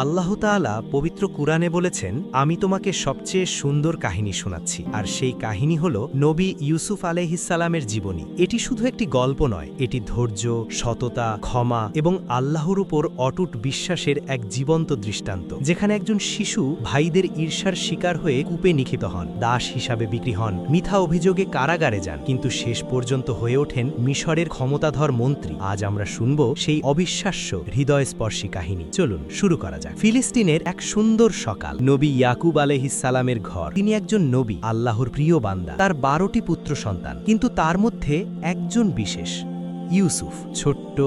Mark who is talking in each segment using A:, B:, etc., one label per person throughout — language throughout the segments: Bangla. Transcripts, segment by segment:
A: আল্লাহ তাআলা পবিত্র কুরআনে বলেছেন, আমি তোমাকে সবচেয়ে সুন্দর কাহিনী শোনাচ্ছি, আর সেই কাহিনী হল নবী ইউসুফ আলাইহিসসালামের জীবনী। এটি শুধু একটি গল্প নয়, এটি ধৈর্য, সততা, ক্ষমা এবং আল্লাহর উপর অটুট বিশ্বাসের এক জীবন্ত দৃষ্টান্ত, যেখানে একজন শিশু ভাইদের ঈর্ষার শিকার হয়ে কূপে নিক্ষিপ্ত হন, দাস হিসাবে বিক্রি হন, মিথ্যা অভিযোগে কারাগারে যান, কিন্তু শেষ পর্যন্ত হয়ে ওঠেন মিশরের ক্ষমতাধর মন্ত্রী। আজ আমরা শুনব সেই অবিশ্বাস্য হৃদয়স্পর্শী কাহিনী। চলুন শুরু করা যাক। ফিলিস্তিনের এক সুন্দর সকাল, নবী ইয়াকুব আলাইহিসসালামের ঘর। তিনি একজন নবী, আল্লাহর প্রিয় বান্দা। তার 12টি পুত্র সন্তান, কিন্তু তার মধ্যে একজন বিশেষ, ইউসুফ, ছোট্ট,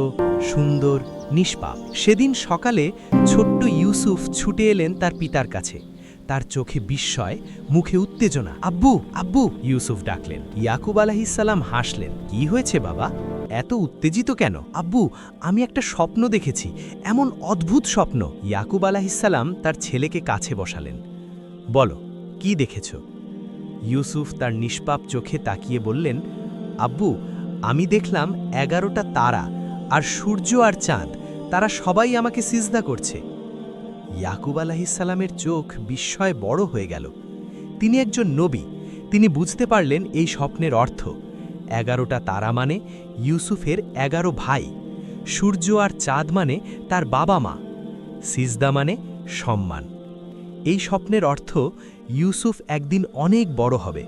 A: সুন্দর, নিষ্পাপ। সেদিন সকালে ছোট্ট ইউসুফ ছুটে এলেন তার পিতার কাছে। তার চোখে বিস্ময়, মুখে উত্তেজনা। আব্বু, আব্বু, ইউসুফ ডাকলেন। ইয়াকুব আলাইহিসসালাম হাসলেন। কি হয়েছে বাবা, এত উত্তেজিত কেন? আব্বু, আমি একটা স্বপ্ন দেখেছি, এমন অদ্ভুত স্বপ্ন। ইয়াকুব আলাইহিসসালাম তার ছেলেকে কাছে বসালেন। বলো, কি দেখেছ? ইউসুফ তার নিষ্পাপ চোখে তাকিয়ে বললেন, আব্বু, আমি দেখলাম 11টা তারা, আর সূর্য আর চাঁদ, তারা সবাই আমাকে সিজদা করছে। ইয়াকুব আলাইহিসসালামের চোখ বিস্ময়ে বড় হয়ে গেল। তিনি একজন নবী, তিনি বুঝতে পারলেন এই স্বপ্নের অর্থ। 11টা তারা মানে ইউসুফের 11 ভাই, সূর্য আর চাঁদ মানে তার বাবা মা, সিজদা মানে সম্মান। এই স্বপ্নের অর্থ, ইউসুফ একদিন অনেক বড় হবে,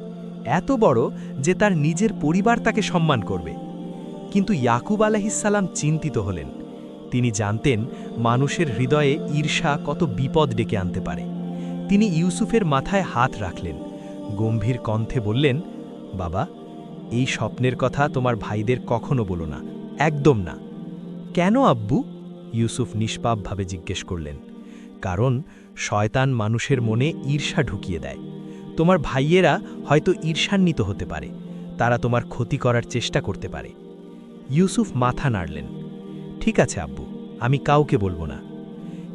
A: এত বড় যে তার নিজের পরিবার তাকে সম্মান করবে। কিন্তু ইয়াকুব আলাইহিসসালাম চিন্তিত হলেন। তিনি জানতেন মানুষের হৃদয়ে ঈর্ষা কত বিপদ ডেকে আনতে পারে। তিনি ইউসুফের মাথায় হাত রাখলেন, গম্ভীর কণ্ঠে বললেন, বাবা, এই স্বপ্নের কথা তোমার ভাইদের কখনো বলো না, একদম না। কেন আব্বু? ইউসুফ নিষ্পাপভাবে জিজ্ঞেস করলেন। কারণ শয়তান মানুষের মনে ঈর্ষা ঢুকিয়ে দেয়। তোমার ভাইয়েরা হয়তো ঈর্ষান্বিত হতে পারে, তারা তোমার ক্ষতি করার চেষ্টা করতে পারে। ইউসুফ মাথা নাড়লেন। ঠিক আছে আব্বু, আমি কাউকে বলবো না।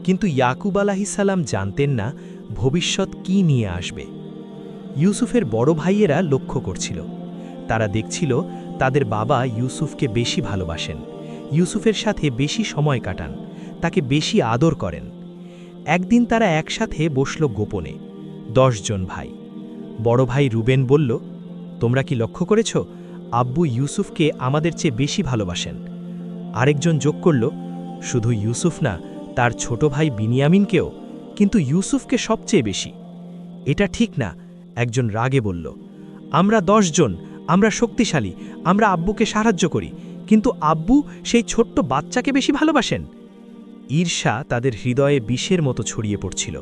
A: কিন্তু ইয়াকুব আলাইহিসসালাম জানতেন না ভবিষ্যৎ কি নিয়ে আসবে। ইউসুফের বড় ভাইয়েরা লক্ষ্য করছিল। তারা দেখছিল তাদের বাবা ইউসুফকে বেশি ভালোবাসেন, ইউসুফের সাথে বেশি সময় কাটান, তাকে বেশি আদর করেন। একদিন তারা একসাথে বসল গোপনে, 10 জন ভাই। বড় ভাই রুবেন বলল, তোমরা কি লক্ষ্য করেছ, আব্বু ইউসুফকে আমাদের চেয়ে বেশি ভালোবাসেন? আরেকজন যোগ করল, শুধু ইউসুফ না, তার ছোট ভাই বিনিয়ামিনকেও, কিন্তু ইউসুফকে সবচেয়ে বেশি। এটা ঠিক না, একজন রাগে বলল। আমরা 10 জন, আমরা শক্তিশালী, আমরা আব্বুকে সাহায্য করি, কিন্তু আব্বু সেই ছোট্ট বাচ্চাকে বেশি ভালোবাসেন। ঈর্ষা তাদের হৃদয়ে বিষের মতো ছড়িয়ে পড়ছিল।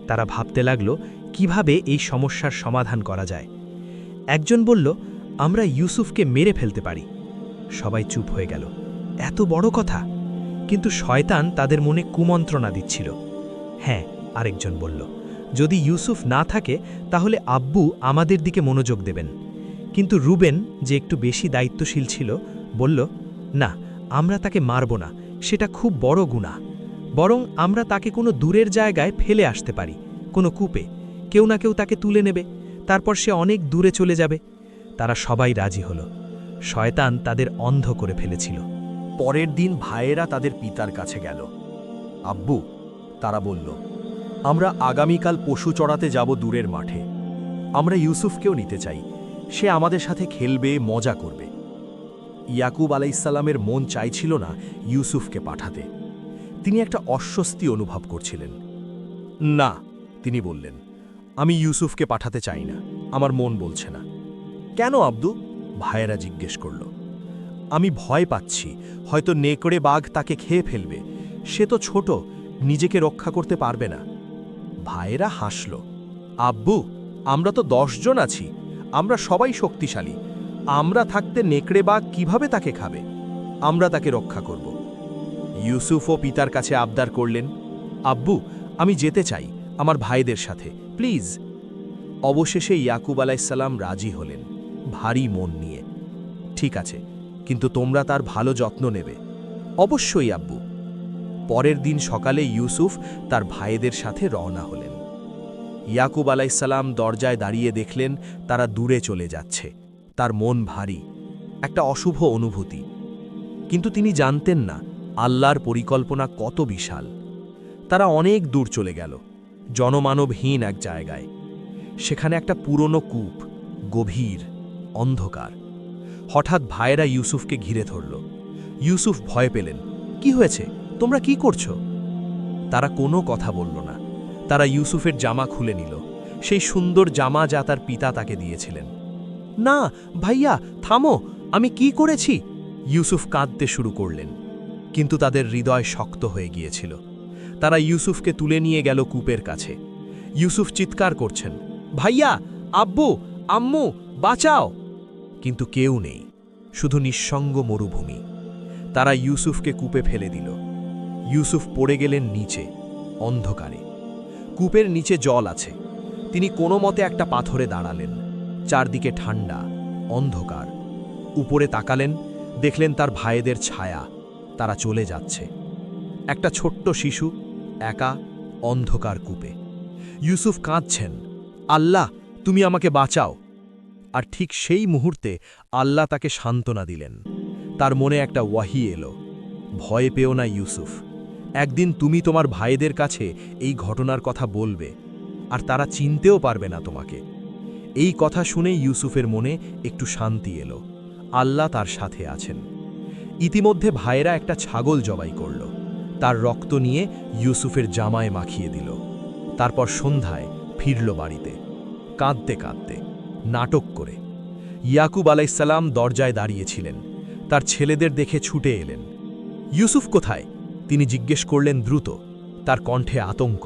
A: তারা ভাবতে লাগল কিভাবে এই সমস্যার সমাধান করা যায়। একজন বলল, আমরা ইউসুফকে মেরে ফেলতে পারি। সবাই চুপ হয়ে গেল। এত বড় কথা! কিন্তু শয়তান তাদের মনে কুমন্ত্রণা দিচ্ছিল। হ্যাঁ, আরেকজন বলল, যদি ইউসুফ না থাকে তাহলে আব্বু আমাদের দিকে মনোযোগ দেবেন। কিন্তু রুবেন, যে একটু বেশি দায়িত্বশীল ছিল, বলল, না, আমরা তাকে মারব না, সেটা খুব বড় গুনাহ। বরং আমরা তাকে কোনো দূরের জায়গায় ফেলে আসতে পারি, কোনো কূপে। কেউ না কেউ তাকে তুলে নেবে, তারপর সে অনেক দূরে চলে যাবে। তারা সবাই রাজি হল। শয়তান তাদের অন্ধ করে ফেলেছিল।
B: পরের দিন ভাইয়েরা তাদের পিতার কাছে গেল। আব্বু, তারা বলল, আমরা আগামীকাল পশু চড়াতে যাব দূরের মাঠে। আমরা ইউসুফকেও নিতে চাই, সে আমাদের সাথে খেলবে, মজা করবে। ইয়াকুব আলাইহিসসালামের মন চাইছিল না ইউসুফকে পাঠাতে। তিনি একটা অস্বস্তি অনুভব করছিলেন। না, তিনি বললেন, আমি ইউসুফকে পাঠাতে চাই না, আমার মন বলছে না। কেন আব্দু? ভাইয়েরা জিজ্ঞেস করল। আমি ভয় পাচ্ছি, হয়তো নেকড়ে বাঘ তাকে খেয়ে ফেলবে। সে তো ছোট, নিজেকে রক্ষা করতে পারবে না। ভাইয়েরা হাসল। আব্বু, আমরা তো 10 জন আছি, আমরা সবাই শক্তিশালী। আমরা থাকতে নেকড়ে বাঘ কিভাবে তাকে খাবে? আমরা তাকে রক্ষা করব। ইউসুফও পিতার কাছে আবদার করলেন, আব্বু, আমি যেতে চাই আমার ভাইদের সাথে, প্লিজ। অবশেষে ইয়াকুব আলাইহিসসালাম রাজি হলেন, ভারী মন নিয়ে। ঠিক আছে, কিন্তু তোমরা তার ভালো যত্ন নেবে। অবশ্যই আব্বু। পরের দিন সকালে ইউসুফ তার ভাইদের সাথে রওনা হলেন। ইয়াকুব আলাইহিসসালাম দরজায় দাঁড়িয়ে দেখলেন তারা দূরে চলে যাচ্ছে। তার মন ভারী, একটা অশুভ অনুভূতি। কিন্তু তিনি জানতেন না আল্লাহর পরিকল্পনা কত বিশাল। তারা অনেক দূর চলে গেল, জনমানবহীন এক জায়গায়। সেখানে একটা পুরনো কূপ, গভীর, অন্ধকার। হঠাৎ ভাইয়েরা ইউসুফকে ঘিরে ধরল। ইউসুফ ভয় পেলেন। কি হয়েছে? তোমরা কি করছো? তারা কোনো কথা বলল না। তারা ইউসুফের জামা খুলে নিল, সেই সুন্দর জামা যা তার পিতা তাকে দিয়েছিলেন। না ভাইয়া, থামো, আমি কি করেছি? ইউসুফ কাঁদতে শুরু করলেন, কিন্তু তাদের হৃদয় শক্ত হয়ে গিয়েছিল। তারা ইউসুফকে তুলে নিয়ে গেল কূপের কাছে। ইউসুফ চিৎকার করছেন, ভাইয়া, আব্বু, আম্মু, বাঁচাও! কিন্তু কেউ নেই, শুধু নিঃসঙ্গ মরুভূমি। তারা ইউসুফকে কূপে ফেলে দিল। ইউসুফ পড়ে গেলেন নিচে, অন্ধকারে। কূপের নিচে জল আছে। তিনি কোনো মতে একটা পাথরে দাঁড়ালেন। চারদিকে ঠান্ডা, অন্ধকার। উপরে তাকালেন, দেখলেন তার ভাইদের ছায়া। তারা চলে যাচ্ছে। একটা ছোট্ট শিশু, একা, অন্ধকার কূপে। ইউসুফ কাঁদছেন, আল্লাহ, তুমি আমাকে বাঁচাও। আর ঠিক সেই মুহূর্তে আল্লাহ তাকে সান্ত্বনা দিলেন। তার মনে একটা ওয়াহি এলো, ভয় পেও না ইউসুফ, একদিন তুমি তোমার ভাইদের কাছে এই ঘটনার কথা বলবে, আর তারা চিনতেও পারবে না তোমাকে। এই কথা শুনে ইউসুফের মনে একটু শান্তি এলো, আল্লাহ তার সাথে আছেন। ইতিমধ্যে ভাইয়েরা একটা ছাগল জবাই করল। তার রক্ত নিয়ে ইউসুফের জামায় মাখিয়ে দিল। তারপর সন্ধ্যায় ফিরল বাড়িতে, কাঁদতে কাঁদতে, নাটক করে। ইয়াকুব আলাইসাল্লাম দরজায় দাঁড়িয়েছিলেন। তার ছেলেদের দেখে ছুটে এলেন। ইউসুফ কোথায়? তিনি জিজ্ঞেস করলেন দ্রুত, তার কণ্ঠে আতঙ্ক।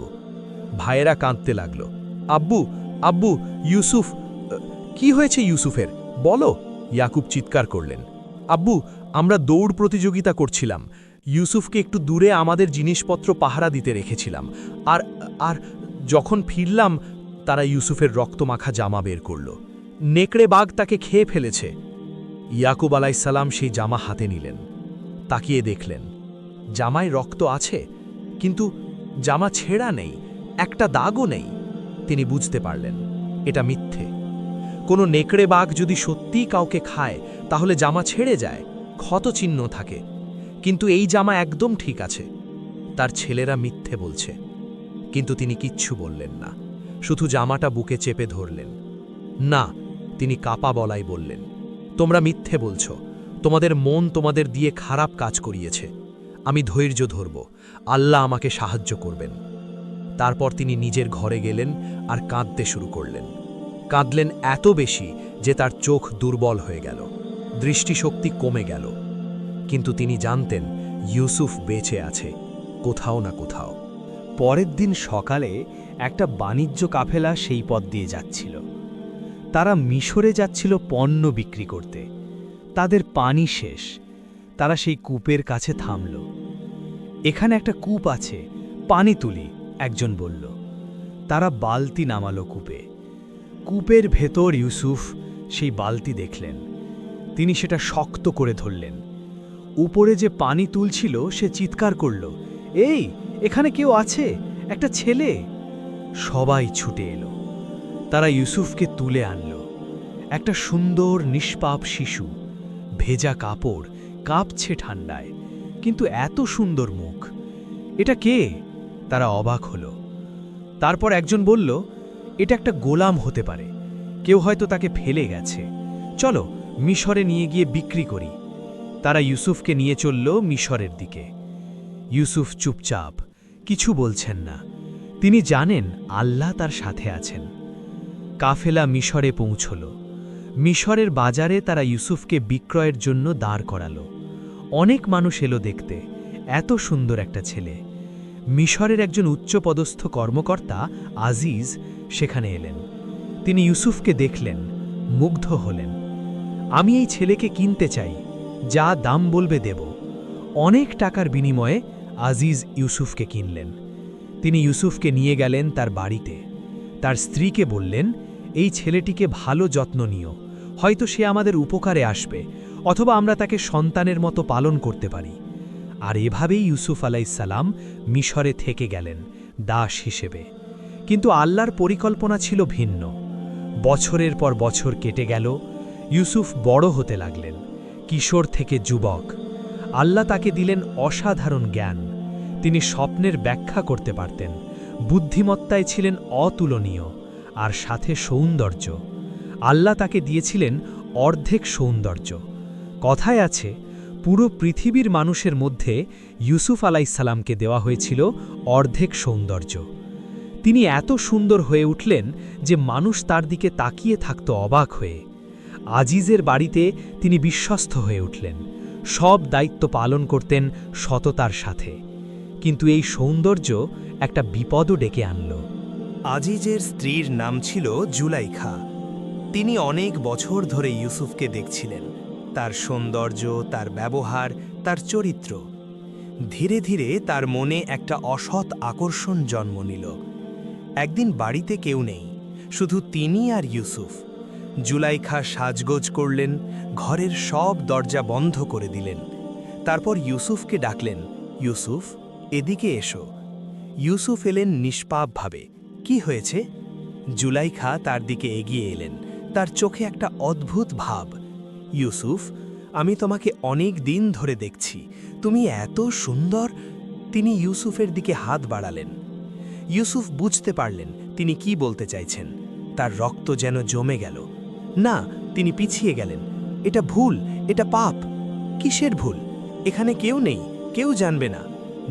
B: ভাইয়েরা কাঁদতে লাগল। আব্বু, আব্বু, ইউসুফ! কি হয়েছে ইউসুফের? বলো! ইয়াকুব চিৎকার করলেন। আব্বু, আমরা দৌড় প্রতিযোগিতা করছিলাম। ইউসুফকে একটু দূরে আমাদের জিনিসপত্র পাহারা দিতে রেখেছিলাম, আর আর যখন ফিরলাম তারা ইউসুফের রক্তমাখা জামা বের করল। নেকড়ে বাঘ তাকে খেয়ে ফেলেছে। ইয়াকুব আলাইসাল্লাম সেই জামা হাতে নিলেন, তাকিয়ে দেখলেন জামায় রক্ত আছে, কিন্তু জামা ছেঁড়া নেই, একটা দাগও নেই। তিনি বুঝতে পারলেন এটা মিথ্যে। কোনো নেকড়ে বাঘ যদি সত্যিই কাউকে খায় তাহলে জামা ছেড়ে যায়, ক্ষতচিহ্ন থাকে, কিন্তু এই জামা একদম ঠিক আছে। তার ছেলেরা মিথ্যে বলছে, কিন্তু তিনি কিচ্ছু বললেন না, শুধু জামাটা বুকে চেপে ধরলেন। না, তিনি কাপা বলাই বললেন, তোমরা মিথ্যে বলছ, তোমাদের মন তোমাদের দিয়ে খারাপ কাজ করিয়েছে। আমি ধৈর্য ধরব, আল্লাহ আমাকে সাহায্য করবেন। তারপর তিনি নিজের ঘরে গেলেন আর কাঁদতে শুরু করলেন। কাঁদলেন এত বেশি যে তার চোখ দুর্বল হয়ে গেল, দৃষ্টিশক্তি কমে গেল। কিন্তু তিনি জানতেন ইউসুফ বেঁচে আছে, কোথাও না কোথাও।
A: পরের দিন সকালে একটা বাণিজ্য কাফেলা সেই পথ দিয়ে যাচ্ছিল। তারা মিশরে যাচ্ছিল পণ্য বিক্রি করতে। তাদের পানি শেষ। তারা সেই কূপের কাছে থামল। এখানে একটা কূপ আছে, পানি তুলি, একজন বলল। তারা বালতি নামালো কূপে। কূপের ভেতর ইউসুফ সেই বালতি দেখলেন। তিনি সেটা শক্ত করে ধরলেন। উপরে যে পানি তুলছিল সে চিৎকার করল, এই, এখানে কেউ আছে, একটা ছেলে! সবাই ছুটে এলো। তারা ইউসুফকে তুলে আনল। একটা সুন্দর নিষ্পাপ শিশু, ভেজা কাপড়, কাঁপছে ঠান্ডায়, কিন্তু এত সুন্দর মুখ। এটা কে? তারা অবাক হল। তারপর একজন বলল, এটা একটা গোলাম হতে পারে, কেউ হয়তো তাকে ফেলে গেছে। চলো মিশরে নিয়ে গিয়ে বিক্রি করি। তারা ইউসুফকে নিয়ে চলল মিশরের দিকে। ইউসুফ চুপচাপ, কিছু বলছেন না। তিনি জানেন আল্লাহ তার সাথে আছেন। কাফেলা মিশরে পৌঁছল। মিশরের বাজারে তারা ইউসুফকে বিক্রয়ের জন্য দাঁড় করালো। অনেক মানুষ এলো দেখতে, এত সুন্দর একটা ছেলে। মিশরের একজন উচ্চপদস্থ কর্মকর্তা আজিজ সেখানে এলেন। তিনি ইউসুফকে দেখলেন, মুগ্ধ হলেন। আমি এই ছেলেকে কিনতে চাই, যা দাম বলবে দেব। অনেক টাকার বিনিময়ে আজিজ ইউসুফকে কিনলেন। তিনি ইউসুফকে নিয়ে গেলেন তার বাড়িতে। তার স্ত্রীকে বললেন, এই ছেলেটিকে ভালো যত্ন নিও, হয়তো সে আমাদের উপকারে আসবে, অথবা আমরা তাকে সন্তানের মতো পালন করতে পারি। আর এভাবেই ইউসুফ আলাইসাল্লাম মিশরে থেকে গেলেন দাস হিসেবে। কিন্তু আল্লাহর পরিকল্পনা ছিল ভিন্ন। বছরের পর বছর কেটে গেল। ইউসুফ বড় হতে লাগলেন, কিশোর থেকে যুবক। আল্লাহ তাকে দিলেন অসাধারণ জ্ঞান।
C: তিনি স্বপ্নের ব্যাখ্যা করতে পারতেন, বুদ্ধিমত্তায় ছিলেন অতুলনীয়, আর সাথে সৌন্দর্য। আল্লাহ তাকে দিয়েছিলেন অর্ধেক সৌন্দর্য। কথায় আছে, পুরো পৃথিবীর মানুষের মধ্যে ইউসুফ আলাইসাল্লামকে দেওয়া হয়েছিল অর্ধেক সৌন্দর্য। তিনি এত সুন্দর হয়ে উঠলেন যে মানুষ তার দিকে তাকিয়ে থাকত অবাক হয়ে। আজিজের বাড়িতে তিনি বিশ্বস্ত হয়ে উঠলেন, সব দায়িত্ব পালন করতেন সততার সাথে। কিন্তু এই সৌন্দর্য একটা বিপদও ডেকে আনল।
A: আজিজের স্ত্রীর নাম ছিল জুলাইখা। তিনি অনেক বছর ধরে ইউসুফকে দেখছিলেন, তার সৌন্দর্য, তার ব্যবহার, তার চরিত্র। ধীরে ধীরে তার মনে একটা অসৎ আকর্ষণ জন্ম নিল। একদিন বাড়িতে কেউ নেই, শুধু তিনি আর ইউসুফ। জুলাইখা সাজগোজ করলেন, ঘরের সব দরজা বন্ধ করে দিলেন। তারপর ইউসুফকে ডাকলেন, ইউসুফ, এদিকে এসো। ইউসুফ এলেন নিষ্পাপভাবে। কি হয়েছে? জুলাইখা তার দিকে এগিয়ে এলেন, তার চোখে একটা অদ্ভুত ভাব। ইউসুফ, আমি তোমাকে অনেক দিন ধরে দেখছি, তুমি এত সুন্দর। তিনি ইউসুফের দিকে হাত বাড়ালেন। ইউসুফ বুঝতে পারলেন তিনি কি বলতে চাইছেন। তার রক্ত যেন জমে গেল। না, তিনি পিছিয়ে গেলেন। এটা ভুল, এটা পাপ। কিসের ভুল? এখানে কেউ নেই, কেউ জানবে না।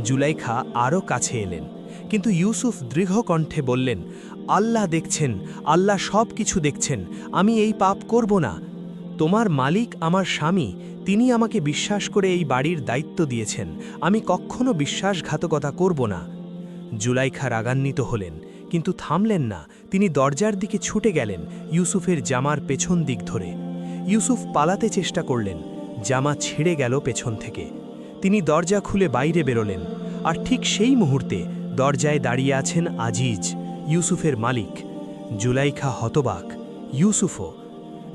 A: জুলাইখা আরও কাছে এলেন, কিন্তু ইউসুফ দৃঢ় কণ্ঠে বললেন, আল্লাহ দেখছেন, আল্লাহ সব কিছু দেখছেন, আমি এই পাপ করব না। তোমার মালিক আমার স্বামী, তিনি আমাকে বিশ্বাস করে এই বাড়ির দায়িত্ব দিয়েছেন, আমি কখনো বিশ্বাসঘাতকতা করব না। জুলাইখা রাগান্বিত হলেন, কিন্তু থামলেন না। তিনি দরজার দিকে ছুটে গেলেন, ইউসুফের জামার পেছন দিক ধরে। ইউসুফ পালাতে চেষ্টা করলেন, জামা ছিঁড়ে গেল পেছন থেকে। তিনি দরজা খুলে বাইরে বেরোলেন, আর ঠিক সেই মুহূর্তে দরজায় দাঁড়িয়ে আছেন আজিজ, ইউসুফের মালিক। জুলাইখা হতবাক, ইউসুফও।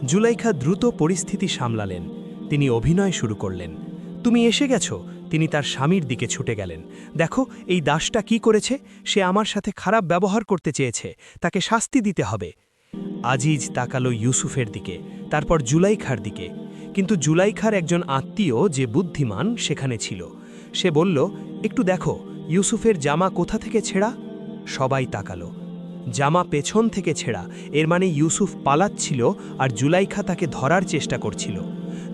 A: জুলাইখা দ্রুত পরিস্থিতি সামলালেন। তিনি অভিনয় শুরু করলেন। তুমি এসে গেছো। তিনি তার স্বামীর দিকে ছুটে গেলেন। দেখো, এই দাসটা কি করেছে, সে আমার সাথে খারাপ ব্যবহার করতে চেয়েছে, তাকে শাস্তি দিতে হবে। আজিজ তাকালো ইউসুফের দিকে, তারপর জুলাইখার দিকে। কিন্তু জুলাইখার একজন আত্মীয় যে বুদ্ধিমান সেখানে ছিল। সে বলল, একটু দেখো, ইউসুফের জামা কোথা থেকে ছেঁড়া? সবাই তাকালো। জামা পেছন থেকে ছেঁড়া, এর মানে ইউসুফ পালাচ্ছিল আর জুলাইখা তাকে ধরার চেষ্টা করছিল।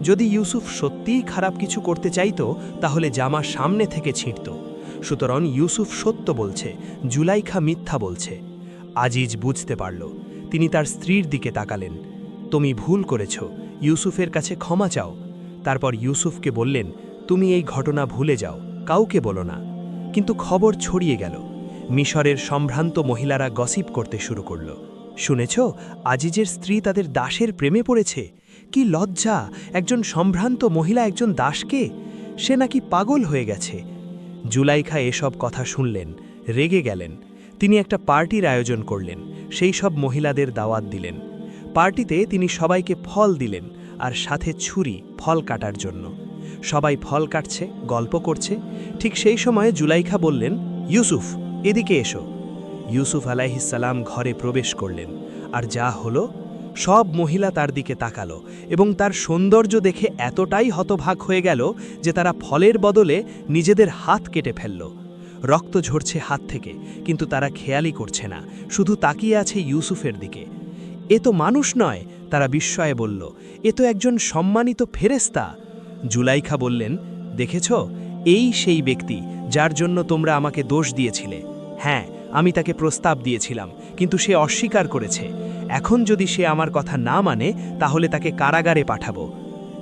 A: যদি ইউসুফ সত্যিই খারাপ কিছু করতে চাইতো, তাহলে জামা সামনে থেকে ছিঁড়ত। সুতরাং ইউসুফ সত্য বলছে, জুলাইখা মিথ্যা বলছে। আজিজ বুঝতে পারল। তিনি তার স্ত্রীর দিকে তাকালেন। তুমি ভুল করেছ, ইউসুফের কাছে ক্ষমা চাও। তারপর ইউসুফকে বললেন, তুমি এই ঘটনা ভুলে যাও, কাউকে বলো না। কিন্তু খবর ছড়িয়ে গেল। মিশরের সম্ভ্রান্ত মহিলারা গসিপ করতে শুরু করল। শুনেছ, আজিজের স্ত্রী তাদের দাসের প্রেমে পড়েছে। কি লজ্জা, একজন সম্ভ্রান্ত মহিলা একজন দাসকে! সে নাকি পাগল হয়ে গেছে। জুলাইখা এসব কথা শুনলেন, রেগে গেলেন। তিনি একটা পার্টির আয়োজন করলেন, সেই সব মহিলাদের দাওয়াত দিলেন। পার্টিতে তিনি সবাইকে ফল দিলেন, আর সাথে ছুরি, ফল কাটার জন্য। সবাই ফল কাটছে, গল্প করছে। ঠিক সেই সময়ে জুলাইখা বললেন, ইউসুফ, এদিকে এসো। ইউসুফ আলাইহিসসালাম ঘরে প্রবেশ করলেন, আর যা হলো, সব মহিলা তার দিকে তাকালো এবং তার সৌন্দর্য দেখে এতটাই হতভাগ হয়ে গেল যে তারা ফলের বদলে নিজেদের হাত কেটে ফেলল। রক্ত ঝরছে হাত থেকে, কিন্তু তারা খেয়ালই করছে না, শুধু তাকিয়ে আছে ইউসুফের দিকে। এ তো মানুষ নয়, তারা বিস্ময়ে বলল, এ তো একজন সম্মানিত ফেরেশতা। জুলাইখা বললেন, দেখেছ, এই সেই ব্যক্তি যার জন্য তোমরা আমাকে দোষ দিয়েছিলে। হ্যাঁ, আমি তাকে প্রস্তাব দিয়েছিলাম, কিন্তু সে অস্বীকার করেছে। এখন যদি সে আমার কথা না মানে, তাহলে তাকে কারাগারে পাঠাবো।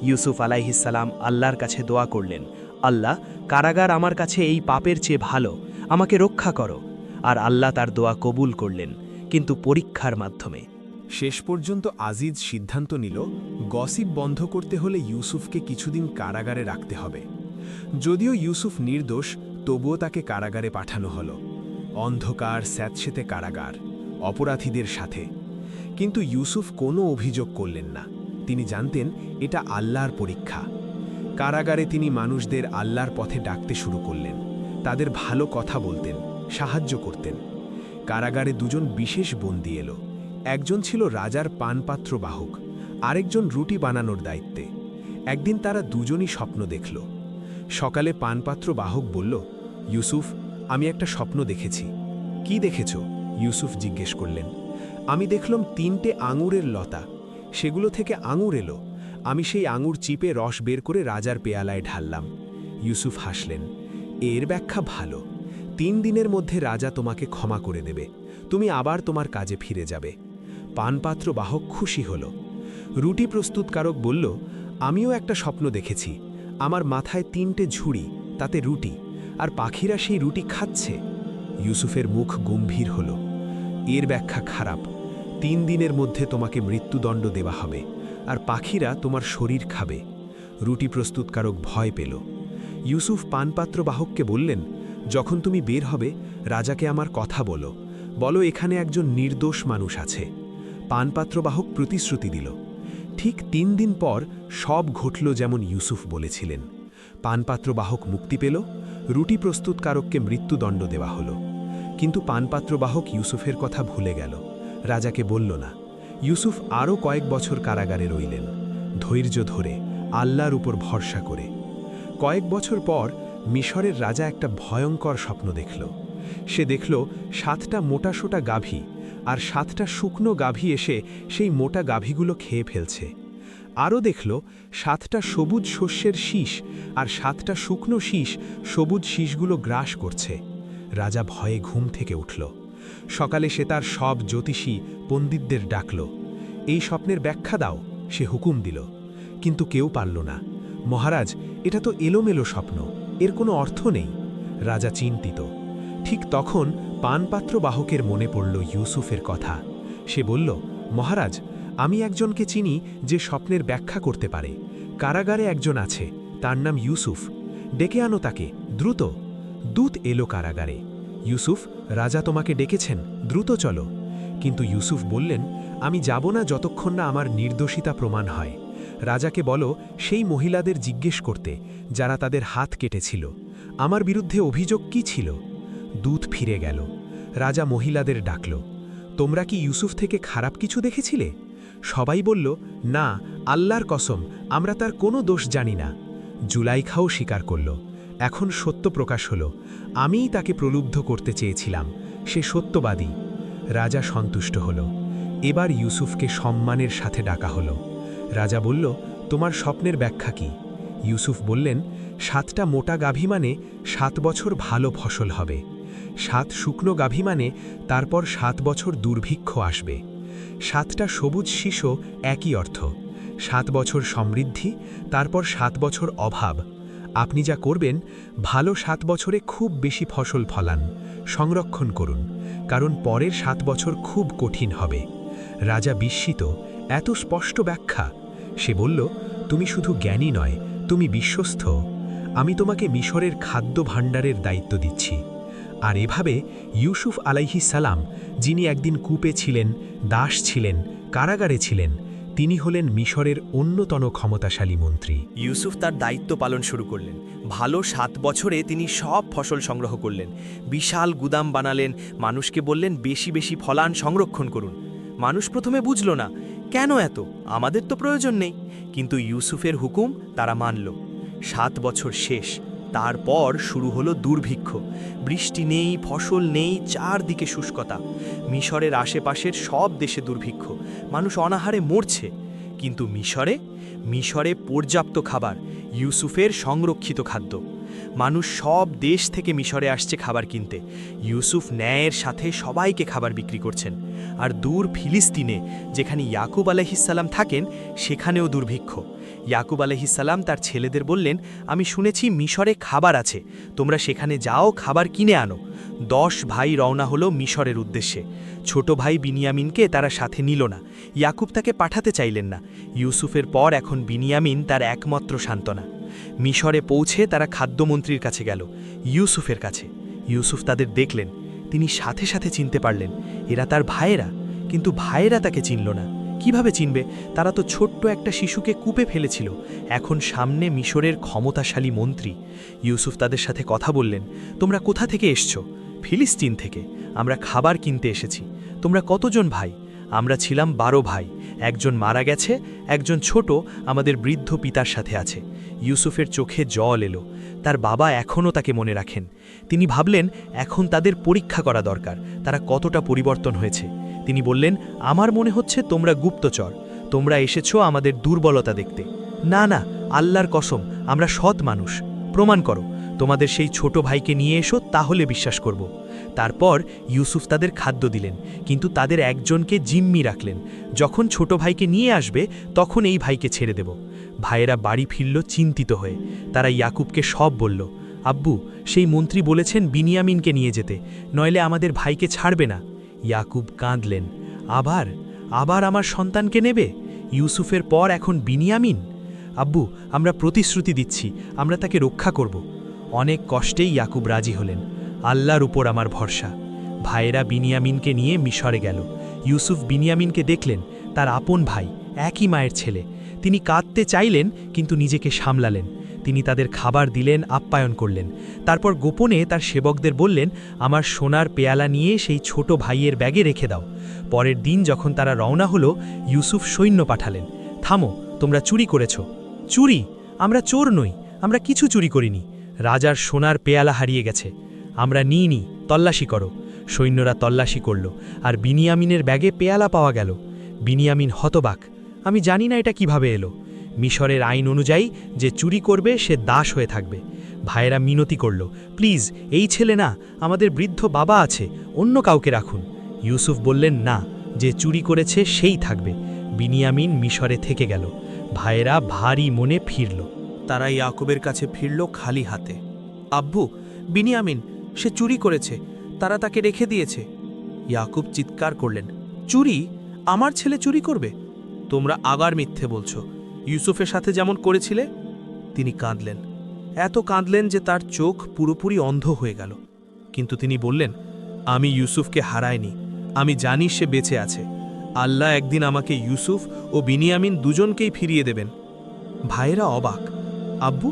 A: ইউসুফ আলাইহিসসালাম আল্লাহর কাছে দোয়া করলেন, আল্লাহ, কারাগার আমার কাছে এই পাপের চেয়ে ভালো, আমাকে রক্ষা করো। আর আল্লাহ তার দোয়া কবুল করলেন, কিন্তু পরীক্ষার মাধ্যমে।
B: শেষ পর্যন্ত আজিজ সিদ্ধান্ত নিল, গসিপ বন্ধ করতে হলে ইউসুফকে কিছুদিন কারাগারে রাখতে হবে। যদিও ইউসুফ নির্দোষ, তবুও তাকে কারাগারে পাঠানো হলো। অন্ধকার স্যাঁতসেঁতে কারাগার, অপরাধীদের সাথে। কিন্তু ইউসুফ কোনো অভিযোগ করলেন না। তিনি জানতেন এটা আল্লাহর পরীক্ষা। কারাগারে তিনি মানুষদের আল্লাহর পথে ডাকতে শুরু করলেন। তাদের ভালো কথা বলতেন, সাহায্য করতেন। কারাগারে দুজন বিশেষ বন্দী এলো। একজন ছিল রাজার পানপাত্র বাহক, আরেকজন রুটি বানানোর দায়িত্বে। একদিন তারা দুজনই স্বপ্ন দেখল। সকালে পানপাত্র বাহক বলল, ইউসুফ, আমি একটা স্বপ্ন দেখেছি। কি দেখেছ? ইউসুফ জিজ্ঞেস করলেন। আমি দেখলাম 3টে আঙুরের লতা, সেগুলো থেকে আঙুর এলো। আমি সেই আঙুর চিপে রস বের করে রাজার পেয়ালায় ঢাললাম। ইউসুফ হাসলেন। এর ব্যাখ্যা ভালো। 3 দিনের মধ্যে রাজা তোমাকে ক্ষমা করে দেবে, তুমি আবার তোমার কাজে ফিরে যাবে। পানপাত্র বাহক খুশি হল। রুটি প্রস্তুতকারক বলল, আমিও একটা স্বপ্ন দেখেছি। আমার মাথায় 3টে ঝুড়ি, তাতে রুটি, আর পাখিরা সেই রুটি খাচ্ছে। ইউসুফের মুখ গম্ভীর হল। এর ব্যাখ্যা খারাপ। 3 দিনের মধ্যে তোমাকে মৃত্যুদণ্ড দেওয়া হবে, আর পাখিরা তোমার শরীর খাবে। রুটি প্রস্তুতকারক ভয় পেল। ইউসুফ পানপাত্র বাহককে বললেন, যখন তুমি বের হবে রাজাকে আমার কথা বলো, বলো এখানে একজন নির্দোষ মানুষ আছে। পানপাত্র বাহক প্রতিশ্রুতি দিল। ঠিক 3 দিন পর সব ঘটল যেমন ইউসুফ বলেছিলেন। পানপাত্র বাহক মুক্তি পেল, রুটি প্রস্তুতকারককে মৃত্যুদণ্ড দেওয়া হলো। কিন্তু পানপাত্র বাহক ইউসুফের কথা ভুলে গেল, রাজাকে বলল না। ইউসুফ আরও কয়েক বছর কারাগারে রইলেন, ধৈর্য ধরে, আল্লাহর উপর ভরসা করে। কয়েক বছর পর মিশরের রাজা একটা ভয়ঙ্কর স্বপ্ন দেখল। সে দেখল 7টা মোটাসোটা গাভী, আর 7টা শুকনো গাভী এসে সেই মোটা গাভীগুলো খেয়ে ফেলছে। আরও দেখল 7টা সবুজ শস্যের শীষ, আর 7টা শুকনো শীষ সবুজ শীষগুলো গ্রাস করছে। রাজা ভয়ে ঘুম থেকে উঠল। সকালে সে তার সব জ্যোতিষী পণ্ডিতদের ডাকল। এই স্বপ্নের ব্যাখ্যা দাও, সে হুকুম দিল। কিন্তু কেউ পারল না। মহারাজ, এটা তো এলোমেলো স্বপ্ন, এর কোনো অর্থ নেই। রাজা চিন্তিত। ঠিক তখন পানপাত্র বাহকের মনে পড়ল ইউসুফের কথা। সে বলল, মহারাজ, আমি একজনকে চিনি যে স্বপ্নের ব্যাখ্যা করতে পারে। কারাগারে একজন আছে, তার নাম ইউসুফ। ডেকে আনো তাকে, দ্রুত। দূত এলো কারাগারে। ইউসুফ, রাজা তোমাকে ডেকেছেন, দ্রুত চলো। কিন্তু ইউসুফ বললেন, আমি যাব না যতক্ষণ না আমার নির্দোষিতা প্রমাণ হয়। রাজাকে বলো সেই মহিলাদের জিজ্ঞেস করতে যারা তাদের হাত কেটেছিল, আমার বিরুদ্ধে অভিযোগ কি ছিল। দূত ফিরে গেল। রাজা মহিলাদের ডাকল, তোমরা কি ইউসুফ থেকে খারাপ কিছু দেখেছিলে? সবাই বলল, না, আল্লাহর কসম, আমরা তার কোনো দোষ জানি না। জুলাইখাও স্বীকার করল। এখন সত্য প্রকাশ হল, আমিই তাকে প্রলুব্ধ করতে চেয়েছিলাম, সে সত্যবাদী। রাজা সন্তুষ্ট হল। এবার ইউসুফকে সম্মানের সাথে ডাকা হলো। রাজা বলল, তোমার স্বপ্নের ব্যাখ্যা কি? ইউসুফ বললেন, 7টা মোটা গাভী মানে 7 বছর ভালো ফসল হবে। 7 শুকনো গাভী মানে তারপর 7 বছর দুর্ভিক্ষ আসবে। 7টা সবুজ শীষও একই অর্থ। 7 বছর সমৃদ্ধি, তারপর 7 বছর অভাব। আপনি যা করবেন, ভালো 7 বছরে খুব বেশি ফসল ফলান, সংরক্ষণ করুন, কারণ পরের 7 বছর খুব কঠিন হবে। রাজা বিস্মিত, এত স্পষ্ট ব্যাখ্যা। সে বলল, তুমি শুধু জ্ঞানী নয়, তুমি বিশ্বস্ত। আমি তোমাকে মিশরের খাদ্য ভাণ্ডারের দায়িত্ব দিচ্ছি। আর এভাবে ইউসুফ আলাইহিস সালাম, যিনি একদিন কূপে ছিলেন, দাস ছিলেন, কারাগারে ছিলেন, তিনি হলেন মিশরের অন্যতম ক্ষমতাশালী মন্ত্রী।
D: ইউসুফ তার দায়িত্ব পালন শুরু করলেন। ভালো 7 বছরে তিনি সব ফসল সংগ্রহ করলেন, বিশাল গুদাম বানালেন, মানুষকে বললেন বেশি বেশি ফলান, সংরক্ষণ করুন। মানুষ প্রথমে বুঝল না, কেন এত, আমাদের তো প্রয়োজন নেই। কিন্তু ইউসুফের হুকুম তারা মানল। 7 বছর শেষ, তারপর শুরু হলো দুর্ভিক্ষ। বৃষ্টি নেই, ফসল নেই, চারদিকে শুষ্কতা। মিশরের আশেপাশের সব দেশে দুর্ভিক্ষ, মানুষ অনাহারে মরছে। কিন্তু মিশরে পর্যাপ্ত খাবার, ইউসুফের সংরক্ষিত খাদ্য। মানুষ সব দেশ থেকে মিশরে আসছে খাবার কিনতে। ইউসুফ ন্যায়ের সাথে সবাইকে খাবার বিক্রি করছেন। আর দূর ফিলিস্তিনে, যেখানে ইয়াকুব আলাইহিসসালাম থাকেন, সেখানেও দুর্ভিক্ষ। ইয়াকুব আলাইহিসসালাম তার ছেলেদের বললেন, আমি শুনেছি মিশরে খাবার আছে, তোমরা সেখানে যাও, খাবার কিনে আনো। 10 ভাই রওনা হলো মিশরের উদ্দেশ্যে। ছোট ভাই বিনিয়ামিনকে তারা সাথে নিল না। ইয়াকুব তাকে পাঠাতে চাইলেন না। ইউসুফের পর এখন বিনিয়ামিন তার একমাত্র সান্ত্বনা। মিশরে পৌঁছে তারা খাদ্যমন্ত্রীর কাছে গেল, ইউসুফের কাছে। ইউসুফ তাদের দেখলেন, তিনি সাথে সাথে চিনতে পারলেন এরা তার ভাইয়েরা। কিন্তু ভাইয়েরা তাকে চিনল না। কিভাবে চিনবে? তারা তো ছোট্ট একটা শিশুকে কূপে ফেলেছিল। এখন সামনে মিশরের ক্ষমতাশালী মন্ত্রী। ইউসুফ তাদের সাথে কথা বললেন, তোমরা কোথা থেকে এসছো? ফিলিস্তিন থেকে। আমরা খাবার কিনতে এসেছি। তোমরা কতজন ভাই? আমরা ছিলাম 12 ভাই। একজন মারা গেছে, একজন ছোট আমাদের বৃদ্ধ পিতার সাথে আছে। ইউসুফের চোখে জল এলো। তার বাবা এখনও তাকে মনে রাখেন। তিনি ভাবলেন এখন তাদের পরীক্ষা করা দরকার, তারা কতটা পরিবর্তন হয়েছে। তিনি বললেন, আমার মনে হচ্ছে তোমরা গুপ্তচর, তোমরা এসেছো আমাদের দুর্বলতা দেখতে। না না, আল্লাহর কসম, আমরা সৎ মানুষ। প্রমাণ করো, তোমাদের সেই ছোট ভাইকে নিয়ে এসো, তাহলে বিশ্বাস করব। তারপর ইউসুফ তাদের খাদ্য দিলেন, কিন্তু তাদের একজনকে জিম্মি রাখলেন। যখন ছোট ভাইকে নিয়ে আসবে তখন এই ভাইকে ছেড়ে দেব। ভাইয়েরা বাড়ি ফিরল চিন্তিত হয়ে। তারা ইয়াকুবকে সব বলল। আব্বু, সেই মন্ত্রী বলেছেন বিনিয়ামিনকে নিয়ে যেতে, নইলে আমাদের ভাইকে ছাড়বে না। ইয়াকুব কাঁদলেন। আবার আবার আমার সন্তানকে নেবে? ইউসুফের পর এখন বিনিয়ামিন? আব্বু, আমরা প্রতিশ্রুতি দিচ্ছি, আমরা তাকে রক্ষা করব। অনেক কষ্টেই ইয়াকুব রাজি হলেন। আল্লাহর উপর আমার ভরসা। ভাইয়েরা বিনিয়ামিনকে নিয়ে মিশরে গেল। ইউসুফ বিনিয়ামিনকে দেখলেন, তার আপন ভাই, একই মায়ের ছেলে। তিনি কাঁদতে চাইলেন, কিন্তু নিজেকে সামলালেন। তিনি তাদের খাবার দিলেন, আপ্যায়ন করলেন। তারপর গোপনে তার সেবকদের বললেন, আমার সোনার পেয়ালা নিয়ে সেই ছোট ভাইয়ের ব্যাগে রেখে দাও। পরের দিন যখন তারা রওনা হলো, ইউসুফ সৈন্য পাঠালেন। থামো, তোমরা চুরি করেছ। চুরি? আমরা চোর নই, আমরা কিছু চুরি করিনি। রাজার সোনার পেয়ালা হারিয়ে গেছে, আমরা নিইনি, তল্লাশি করো। সৈন্যরা তল্লাশি করল, আর বিনিয়ামিনের ব্যাগে পেয়ালা পাওয়া গেল। বিনিয়ামিন হতবাক, আমি জানি না এটা কিভাবে এলো। মিশরের আইন অনুযায়ী যে চুরি করবে সে দাস হয়ে থাকবে। ভাইয়েরা মিনতি করল, প্লিজ, এই ছেলে না, আমাদের বৃদ্ধ বাবা আছে, অন্য কাউকে রাখুন। ইউসুফ বললেন, না, যে চুরি করেছে সেই থাকবে। বিনিয়ামিন মিশরে থেকে গেল। ভাইয়েরা ভারী মনে ফিরল।
E: তারা ইয়াকুবের কাছে ফিরল খালি হাতে। আব্বু, বিনিয়ামিন, সে চুরি করেছে, তারা তাকে রেখে দিয়েছে। ইয়াকুব চিৎকার করলেন, চুরি? আমার ছেলে চুরি করবে? তোমরা আবার মিথ্যে বলছো, ইউসুফের সাথে যেমন করেছিলে। তিনি কাঁদলেন, এত কাঁদলেন যে তার চোখ পুরোপুরি অন্ধ হয়ে গেল। কিন্তু তিনি বললেন, আমি ইউসুফকে হারাইনি, আমি জানি সে বেঁচে আছে। আল্লাহ একদিন আমাকে ইউসুফ ও বিনিয়ামিন দুজনকেই ফিরিয়ে দেবেন। ভাইয়েরা অবাক, আব্বু,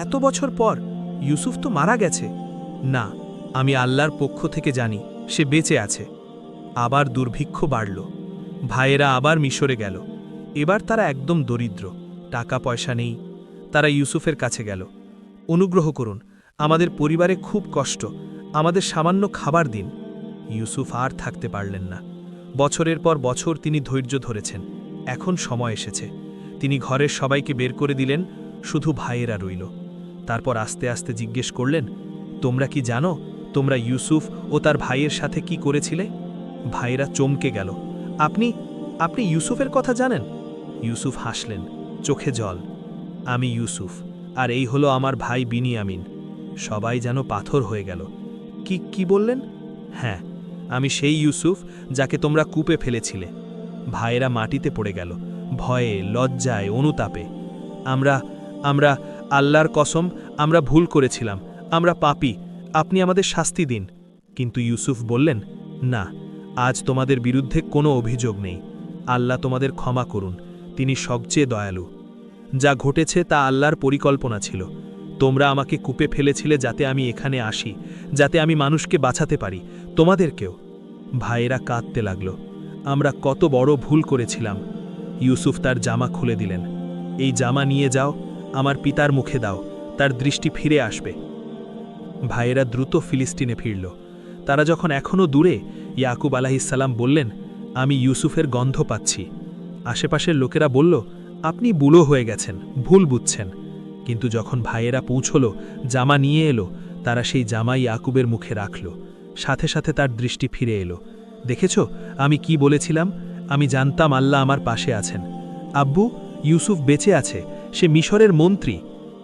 E: এত বছর পর? ইউসুফ তো মারা গেছে। না, আমি আল্লাহর পক্ষ থেকে জানি সে বেঁচে আছে। আবার দুর্ভিক্ষ বাড়ল। ভাইয়েরা আবার মিশরে গেল। এবার তারা একদম দরিদ্র, টাকা পয়সা নেই। তারা ইউসুফের কাছে গেল, অনুগ্রহ করুন, আমাদের পরিবারে খুব কষ্ট, আমাদের সামান্য খাবার দিন। ইউসুফ আর থাকতে পারলেন না। বছরের পর বছর তিনি ধৈর্য ধরেছেন। এখন সময় এসেছে। তিনি ঘরের সবাইকে বের করে দিলেন, শুধু ভাইয়েরা রইল। তারপর আস্তে আস্তে জিজ্ঞেস করলেন, তোমরা কি জানো তোমরা ইউসুফ ও তার ভাইয়ের সাথে কি করেছিলে? ভাইয়েরা চমকে গেল, আপনি আপনি ইউসুফের কথা জানেন? ইউসুফ হাসলেন, চোখে জল। আমি ইউসুফ, আর এই হলো আমার ভাই বিনিয়ামিন। সবাই যেন পাথর হয়ে গেল। কি বললেন? হ্যাঁ, আমি সেই ইউসুফ যাকে তোমরা কূপে ফেলেছিলে। ভাইয়েরা মাটিতে পড়ে গেল, ভয়ে, লজ্জায়, অনুতাপে। আমরা আল্লাহর কসম, আমরা ভুল করেছিলাম, আমরা পাপী, আপনি আমাদের শাস্তি দিন। কিন্তু ইউসুফ বললেন, না, আজ তোমাদের বিরুদ্ধে কোনো অভিযোগ নেই। আল্লাহ তোমাদের ক্ষমা করুন, তিনি সবচেয়ে দয়ালু। যা ঘটেছে তা আল্লাহর পরিকল্পনা ছিল। তোমরা আমাকে কূপে ফেলেছিলে যাতে আমি এখানে আসি, যাতে আমি মানুষকে বাঁচাতে পারি, তোমাদেরকেও। ভাইয়েরা কাঁদতে লাগল, আমরা কত বড় ভুল করেছিলাম। ইউসুফ তার জামা খুলে দিলেন। এই জামা নিয়ে যাও, আমার পিতার মুখে দাও, তার দৃষ্টি ফিরে আসবে। ভাইয়েরা দ্রুত ফিলিস্তিনে ফিরল। তারা যখন এখনও দূরে, ইয়াকুব আলাইহিসসালাম বললেন, আমি ইউসুফের গন্ধ পাচ্ছি। আশেপাশের লোকেরা বলল, আপনি বুড়ো হয়ে গেছেন, ভুল বুঝছেন। কিন্তু যখন ভাইয়েরা পৌঁছল, জামা নিয়ে এলো, তারা সেই জামাই ইয়াকুবের মুখে রাখল। সাথে সাথে তার দৃষ্টি ফিরে এলো। দেখেছ, আমি কি বলেছিলাম? আমি জানতাম আল্লাহ আমার পাশে আছেন। আব্বু, ইউসুফ বেঁচে আছে, সে মিশরের মন্ত্রী।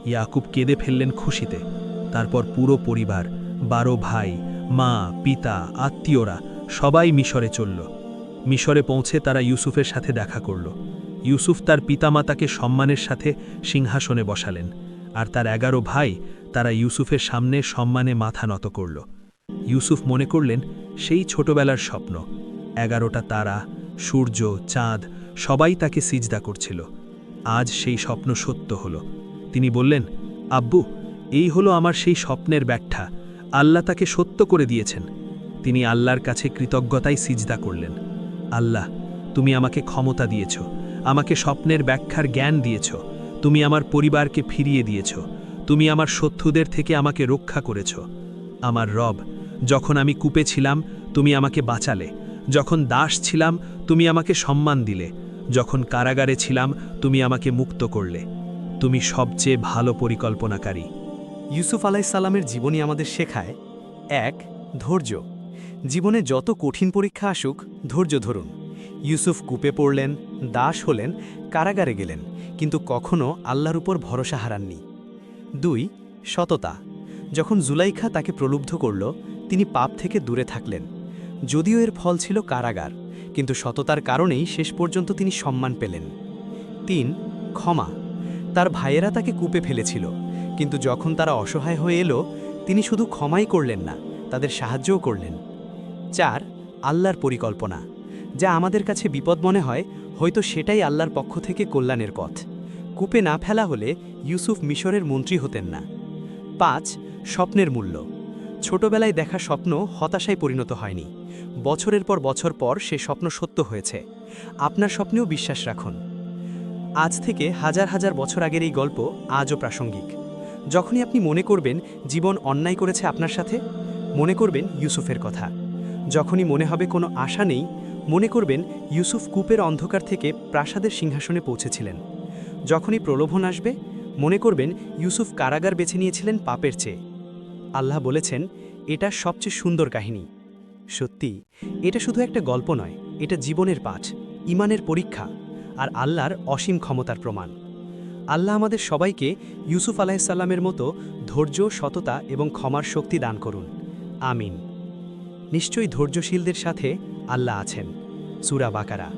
E: ইয়াকুব কেঁদে ফেললেন খুশিতে। তারপর পুরো পরিবার, 12 ভাই, মা, পিতা, আত্মীয়রা সবাই মিশরে চলল। মিশরে পৌঁছে তারা ইউসুফের সাথে দেখা করল। ইউসুফ তার পিতামাতাকে সম্মানের সাথে সিংহাসনে বসালেন, আর তার 11 ভাই তারা ইউসুফের সামনে সম্মানে মাথা নত করল। ইউসুফ মনে করলেন সেই ছোটবেলার স্বপ্ন। 11টা তারা, সূর্য, চাঁদ সবাই তাকে সিজদা করছিল। আজ সেই স্বপ্ন সত্য হল। তিনি বললেন, আব্বু, এই হলো আমার সেই স্বপ্নের ব্যাখ্যা, আল্লাহ তাকে সত্য করে দিয়েছেন। তিনি আল্লাহর কাছে কৃতজ্ঞতায় সিজদা করলেন। আল্লাহ,
C: তুমি আমাকে ক্ষমতা দিয়েছ, আমাকে স্বপ্নের ব্যাখ্যার জ্ঞান দিয়েছ, তুমি আমার পরিবারকে ফিরিয়ে দিয়েছ, তুমি আমার শত্রুদের থেকে আমাকে রক্ষা করেছ। আমার রব, যখন আমি কূপে ছিলাম তুমি আমাকে বাঁচালে, যখন দাস ছিলাম তুমি আমাকে সম্মান দিলে, যখন কারাগারে ছিলাম তুমি আমাকে মুক্ত করলে। তুমি সবচেয়ে ভালো পরিকল্পনাকারী।
A: ইউসুফ আলাইসাল্লামের জীবনী আমাদের শেখায় ১. ধৈর্য। জীবনে যত কঠিন পরীক্ষা আসুক ধৈর্য ধরুন। ইউসুফ কূপে পড়লেন, দাস হলেন, কারাগারে গেলেন, কিন্তু কখনও আল্লাহর উপর ভরসা হারাননি। ২. সততা। যখন জুলাইখা তাকে প্রলুব্ধ করল তিনি পাপ থেকে দূরে থাকলেন। যদিও এর ফল ছিল কারাগার, কিন্তু সততার কারণেই শেষ পর্যন্ত তিনি সম্মান পেলেন। ৩. ক্ষমা। তার ভাইয়েরা তাকে কূপে ফেলেছিল, কিন্তু যখন তারা অসহায় হয়ে এলো তিনি শুধু ক্ষমাই করলেন না, তাদের সাহায্যও করলেন। ৪. আল্লাহর পরিকল্পনা। যা আমাদের কাছে বিপদ মনে হয়, হয়তো সেটাই আল্লাহর পক্ষ থেকে কল্যাণের পথ। কূপে না ফেলা হলে ইউসুফ মিশরের মন্ত্রী হতেন না। ৫. স্বপ্নের মূল্য। ছোটবেলায় দেখা স্বপ্ন হতাশায় পরিণত হয়নি, বছরের পর বছর পর সে স্বপ্ন সত্য হয়েছে। আপনার স্বপ্নেও বিশ্বাস রাখুন। আজ থেকে হাজার হাজার বছর আগের এই গল্প আজও প্রাসঙ্গিক। যখনই আপনি মনে করবেন জীবন অন্যায় করেছে আপনার সাথে, মনে করবেন ইউসুফের কথা। যখনই মনে হবে কোনো আশা নেই, মনে করবেন ইউসুফ কূপের অন্ধকার থেকে প্রাসাদের সিংহাসনে পৌঁছেছিলেন। যখনই প্রলোভন আসবে, মনে করবেন ইউসুফ কারাগার বেছে নিয়েছিলেন পাপের চেয়ে। আল্লাহ বলেছেন, এটা সবচেয়ে সুন্দর কাহিনী। সত্যি, এটা শুধু একটা গল্প নয়, এটা জীবনের পাঠ, ঈমানের পরীক্ষা, আর আল্লাহর অসীম ক্ষমতার প্রমাণ। আল্লাহ আমাদের সবাইকে ইউসুফ আলাইসাল্লামের মতো ধৈর্য, সততা এবং ক্ষমার শক্তি দান করুন। আমিন। নিশ্চয়ই ধৈর্যশীলদের সাথে আল্লাহ আছেন। সূরা বাকারা।